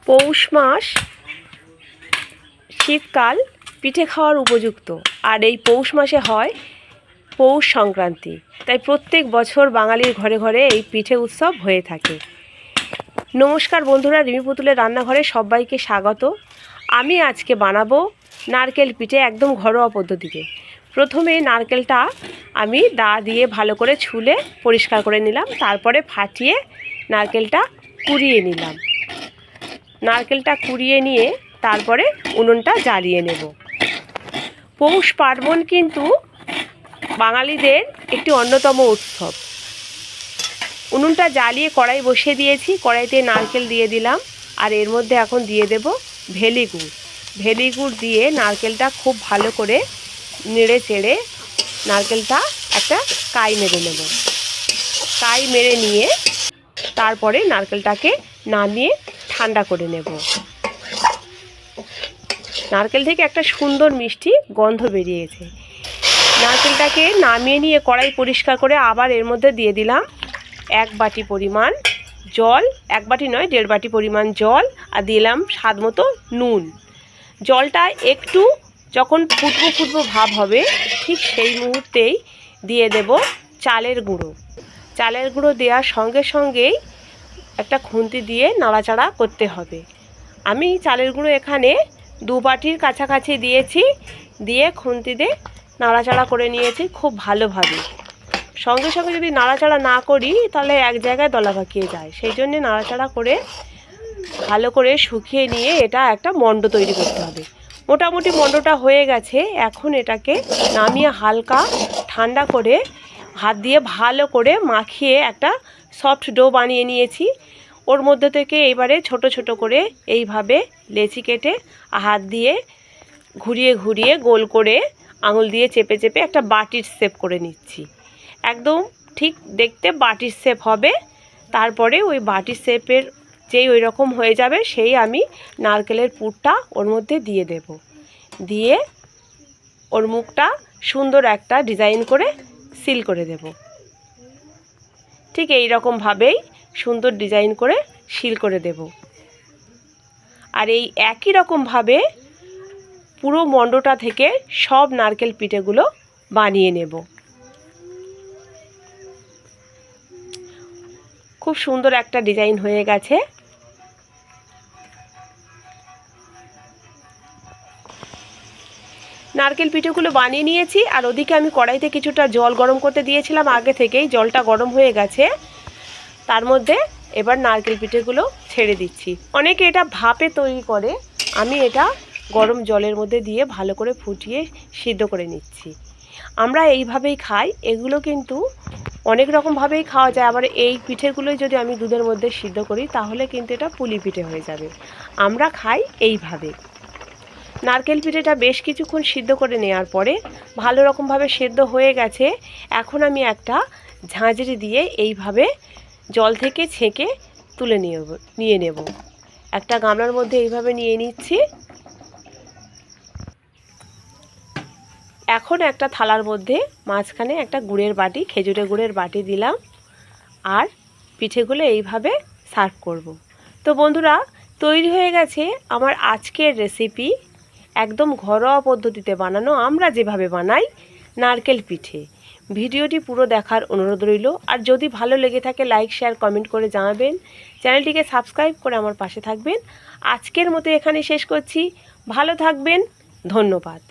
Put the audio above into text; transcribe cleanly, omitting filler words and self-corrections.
পৌষ মাস শীতকাল পিঠে খাওয়ার উপযুক্ত। আর এই পৌষ মাসে হয় পৌষ সংক্রান্তি, তাই প্রত্যেক বছর বাঙালির ঘরে ঘরে এই পিঠে উৎসব হয়ে থাকে। নমস্কার বন্ধুরা, রিমি পুতুলের রান্নাঘরে সবাইকে স্বাগত। আমি আজকে বানাবো নারকেল পিঠে একদম ঘরোয়া পদ্ধতিতে। প্রথমে নারকেলটা আমি দা দিয়ে ভালো করে ছুলে পরিষ্কার করে নিলাম, তারপরে ফাটিয়ে নারকেলটা কুড়িয়ে নিলাম। নারকেলটা কুড়িয়ে নিয়ে তারপরে উনুনটা জ্বালিয়ে নেব। পৌষ পার্বণ কিন্তু বাঙালিদের একটি অন্যতম উৎসব। উনুনটা জ্বালিয়ে কড়াই বসিয়ে দিয়েছি, কড়াইতে নারকেল দিয়ে দিলাম, আর এর মধ্যে এখন দিয়ে দেব ভেলি গুড়। ভেলি গুড় দিয়ে নারকেলটা খুব ভালো করে নেড়ে চেড়ে নারকেলটা একটা কাই মেরে নেব। কাই মেরে নিয়ে তারপরে নারকেলটাকে নামিয়ে ঠান্ডা করে নেব। নারকেল থেকে একটা সুন্দর মিষ্টি গন্ধ বেরিয়েছে। নারকেলটাকে নামিয়ে নিয়ে কড়াই পরিষ্কার করে আবার এর মধ্যে দিয়ে দিলাম 1 বাটি পরিমাণ জল, 1 বাটি নয় 1.5 বাটি পরিমাণ জল, আর দিলাম স্বাদ মতো নুন। জলটা একটু যখন ফুটবো ভাব হবে ঠিক সেই মুহূর্তেই দিয়ে দেব চালের গুঁড়ো। চালের গুঁড়ো দেওয়ার সঙ্গে সঙ্গেই একটা খুন্তি দিয়ে নাড়াচাড়া করতে হবে। আমি চালের গুঁড়ো এখানে 2 বাটির কাছাকাছি দিয়েছি, দিয়ে খুন্তি দিয়ে নাড়াচাড়া করে নিয়েছি খুব ভালোভাবে। সঙ্গে সঙ্গে যদি নাড়াচাড়া না করি তাহলে এক জায়গায় দলা পাকিয়ে যায়, সেই জন্যে নাড়াচাড়া করে ভালো করে শুকিয়ে নিয়ে এটা একটা মণ্ড তৈরি করতে হবে। মোটামুটি মণ্ডটা হয়ে গেছে। এখন এটাকে নামিয়ে হালকা ঠান্ডা করে হাত দিয়ে ভালো করে মাখিয়ে একটা সফট ডো বানিয়ে নিয়েছি। ওর মধ্যে থেকে এবারে ছোট ছোট করে এইভাবে লেচি কেটে হাত দিয়ে ঘুরিয়ে ঘুরিয়ে গোল করে আঙুল দিয়ে চেপে চেপে একটা বাটির শেপ করে নিচ্ছি। একদম ঠিক দেখতে বাটির শেপ হবে। তারপরে ওই বাটির শেপের যেই ওই রকম হয়ে যাবে সেই আমি নারকেলের পুরটা ওর মধ্যে দিয়ে দেব। দিয়ে ওর মুখটা সুন্দর একটা ডিজাইন করে সিল করে দেব। ঠিক এই রকমভাবেই সুন্দর ডিজাইন করে সিল করে দেব। আর এই একই রকমভাবে পুরো মণ্ডটা থেকে সব নারকেল পিঠেগুলো বানিয়ে নেব। খুব সুন্দর একটা ডিজাইন হয়ে গেছে। নারকেল পিঠেগুলো বানিয়ে নিয়েছি, আর ওদিকে আমি কড়াইতে কিছুটা জল গরম করতে দিয়েছিলাম আগে থেকেই। জলটা গরম হয়ে গেছে, তার মধ্যে এবার নারকেল পিঠেগুলো ছেড়ে দিচ্ছি। অনেকে এটা ভাপে তৈরি করে, আমি এটা গরম জলের মধ্যে দিয়ে ভালো করে ফুটিয়ে সিদ্ধ করে নিচ্ছি। আমরা এইভাবেই খাই। এগুলো কিন্তু অনেক রকমভাবেই খাওয়া যায়। আবার এই পিঠেগুলোই যদি আমি দুধের মধ্যে সিদ্ধ করি তাহলে কিন্তু এটা পুলি পিঠে হয়ে যাবে। আমরা খাই এইভাবে। নারকেল পিঠেটা বেশ কিছুক্ষণ সিদ্ধ করে নেওয়ার পরে ভালো রকমভাবে সেদ্ধ হয়ে গেছে। এখন আমি একটা ঝাঁঝরি দিয়ে এইভাবে জল থেকে ছেঁকে তুলে নিয়ে নেব। একটা গামলার মধ্যে এইভাবে নিয়ে নিচ্ছি। এখন একটা থালার মধ্যে মাঝখানে একটা গুড়ের বাটি, খেজুরের গুড়ের বাটি দিলাম, আর পিঠেগুলো এইভাবে সার্ভ করব। তো বন্ধুরা, তৈরি হয়ে গেছে আমার আজকের রেসিপি, একদম ঘরোয়া পদ্ধতিতে বানানো আমরা যেভাবে বানাই নারকেল পিঠে। ভিডিওটি পুরো দেখার অনুরোধ রইল। আর যদি ভালো লেগে থাকে লাইক শেয়ার কমেন্ট করে জানাবেন। চ্যানেলটিকে সাবস্ক্রাইব করে আমার পাশে থাকবেন। আজকের মতো এখানে শেষ করছি। ভালো থাকবেন, ধন্যবাদ।